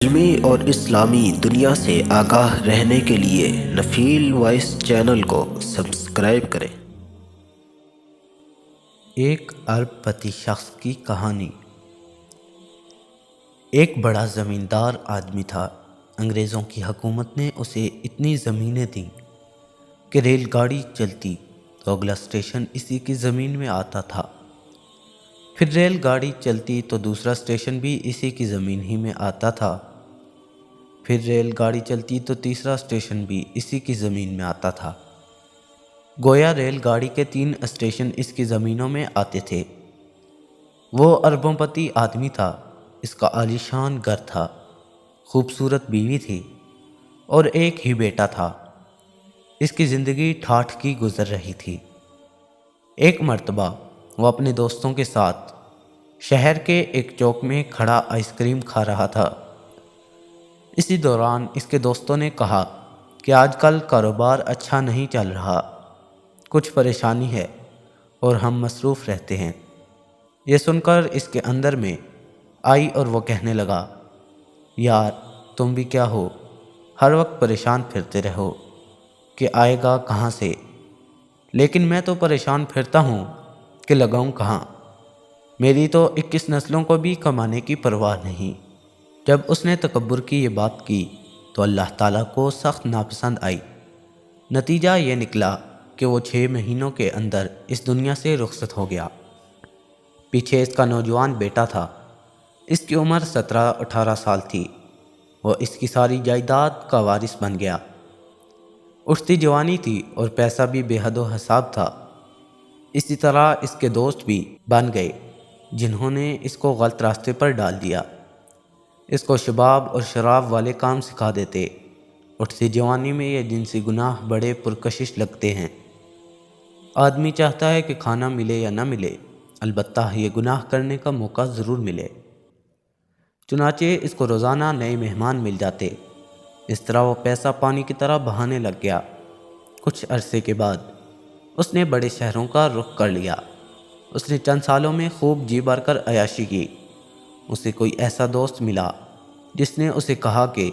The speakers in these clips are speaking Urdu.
علمی اور اسلامی دنیا سے آگاہ رہنے کے لیے نفیل وائس چینل کو سبسکرائب کریں۔ ایک ارب پتی شخص کی کہانی۔ ایک بڑا زمیندار آدمی تھا۔ انگریزوں کی حکومت نے اسے اتنی زمینیں دیں کہ ریل گاڑی چلتی تو اگلا اسٹیشن اسی کی زمین میں آتا تھا، پھر ریل گاڑی چلتی تو دوسرا اسٹیشن بھی اسی کی زمین ہی میں آتا تھا، پھر ریل گاڑی چلتی تو تیسرا اسٹیشن بھی اسی کی زمین میں آتا تھا۔ گویا ریل گاڑی کے 3 اسٹیشن اس کی زمینوں میں آتے تھے۔ وہ اربوں پتی آدمی تھا۔ اس کا عالیشان گھر تھا، خوبصورت بیوی تھی اور ایک ہی بیٹا تھا۔ اس کی زندگی ٹھاٹھ کی گزر رہی تھی۔ ایک مرتبہ وہ اپنے دوستوں کے ساتھ شہر کے ایک چوک میں کھڑا آئس کریم کھا رہا تھا۔ اسی دوران اس کے دوستوں نے کہا کہ آج کل کاروبار اچھا نہیں چل رہا، کچھ پریشانی ہے اور ہم مصروف رہتے ہیں۔ یہ سن کر اس کے اندر میں آئی اور وہ کہنے لگا، یار تم بھی کیا ہو، ہر وقت پریشان پھرتے رہو کہ آئے گا کہاں سے، لیکن میں تو پریشان پھرتا ہوں کہ لگاؤں کہاں، میری تو 21 نسلوں کو بھی کمانے کی پرواہ نہیں۔ جب اس نے تکبر کی یہ بات کی تو اللہ تعالیٰ کو سخت ناپسند آئی۔ نتیجہ یہ نکلا کہ وہ 6 مہینوں کے اندر اس دنیا سے رخصت ہو گیا۔ پیچھے اس کا نوجوان بیٹا تھا، اس کی عمر 17-18 سال تھی۔ وہ اس کی ساری جائیداد کا وارث بن گیا۔ اٹھتی جوانی تھی اور پیسہ بھی بے حد و حساب تھا۔ اسی طرح اس کے دوست بھی بن گئے جنہوں نے اس کو غلط راستے پر ڈال دیا، اس کو شباب اور شراب والے کام سکھا دیتے۔ اٹھتی جوانی میں یہ جنسی گناہ بڑے پرکشش لگتے ہیں۔ آدمی چاہتا ہے کہ کھانا ملے یا نہ ملے، البتہ یہ گناہ کرنے کا موقع ضرور ملے۔ چنانچہ اس کو روزانہ نئے مہمان مل جاتے۔ اس طرح وہ پیسہ پانی کی طرح بہانے لگ گیا۔ کچھ عرصے کے بعد اس نے بڑے شہروں کا رخ کر لیا۔ اس نے چند سالوں میں خوب جی بھر کر عیاشی کی۔ اسے کوئی ایسا دوست ملا جس نے اسے کہا کہ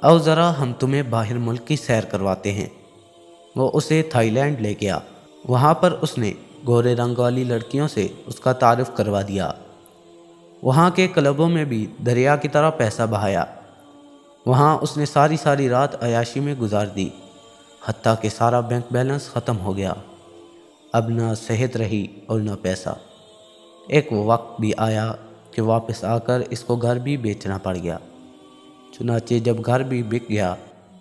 آؤ ذرا ہم تمہیں باہر ملک کی سیر کرواتے ہیں۔ وہ اسے تھائی لینڈ لے گیا۔ وہاں پر اس نے گورے رنگ والی لڑکیوں سے اس کا تعارف کروا دیا۔ وہاں کے کلبوں میں بھی دریا کی طرح پیسہ بہایا۔ وہاں اس نے ساری رات عیاشی میں گزار دی، حتیٰ کہ سارا بینک بیلنس ختم ہو گیا۔ اب نہ صحت رہی اور نہ پیسہ۔ ایک وقت بھی آیا کہ واپس آ کر اس کو گھر بھی بیچنا پڑ گیا۔ چنانچہ جب گھر بھی بک گیا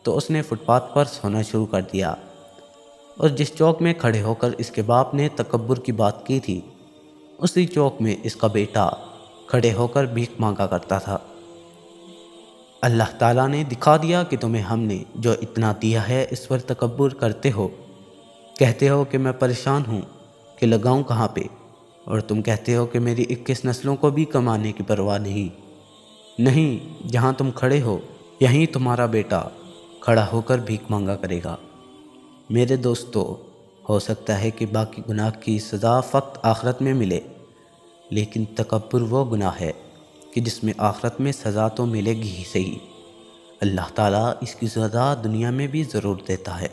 تو اس نے فٹ پاتھ پر سونا شروع کر دیا، اور جس چوک میں کھڑے ہو کر اس کے باپ نے تکبر کی بات کی تھی، اسی چوک میں اس کا بیٹا کھڑے ہو کر بھیک مانگا کرتا تھا۔ اللہ تعالیٰ نے دکھا دیا کہ تمہیں ہم نے جو اتنا دیا ہے اس پر تکبر کرتے ہو، کہتے ہو کہ میں پریشان ہوں کہ لگاؤں کہاں پہ، اور تم کہتے ہو کہ میری 21 نسلوں کو بھی کمانے کی پرواہ نہیں، جہاں تم کھڑے ہو یہیں تمہارا بیٹا کھڑا ہو کر بھیک مانگا کرے گا۔ میرے دوستو، ہو سکتا ہے کہ باقی گناہ کی سزا فقط آخرت میں ملے، لیکن تکبر وہ گناہ ہے کہ جس میں آخرت میں سزا تو ملے گی ہی صحیح، اللہ تعالیٰ اس کی سزا دنیا میں بھی ضرور دیتا ہے۔